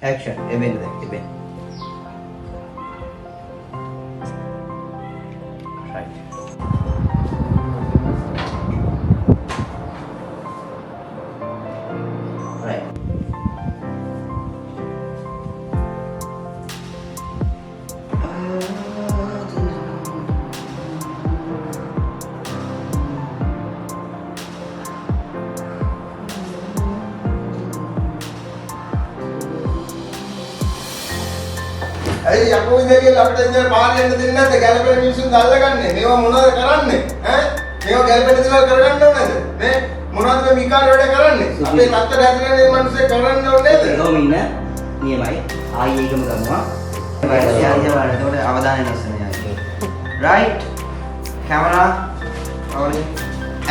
Action. Eben දැන් eben. Right. Right. ඇයි යකෝ ඉඳගෙන අපිට ඉඳලා පාරේ යන්න දෙන්නේ නැද්ද? ගැලපෙන මිනිස්සුන් දැල්ලගන්නේ. මේවා මොනවද කරන්නේ? ඈ? මේවා ගැලපෙන දේවල් කරගන්න ඕනේද? නේ? මොනවද මේ විකාර වැඩ කරන්නේ? අපේ තත්ත්වයට හැදෙන මේ මිනිස්සු කරන්න ඕනේ නේද? කොහොම ඉන්න නියමයි. ආයි ඒකම ගමු. එතකොට අවධානය නැස්සන යයි. Right. Camera. Rolling.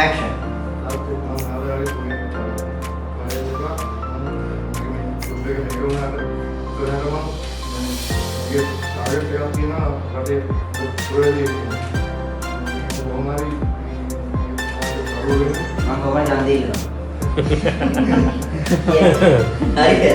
Action. Mang kau jangan deal. Hariga.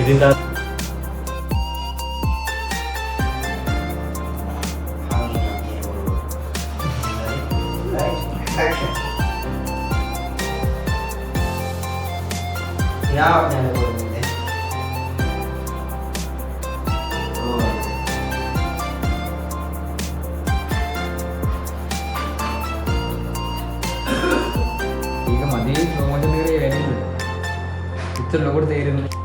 ඉතින් තා Action. Ya, apne बोलते हैं. ඒක මදි ප්‍රොමෝෂන් එකේ වෙන්නේ. ඉතින් ලොකුට තේරෙන්නේ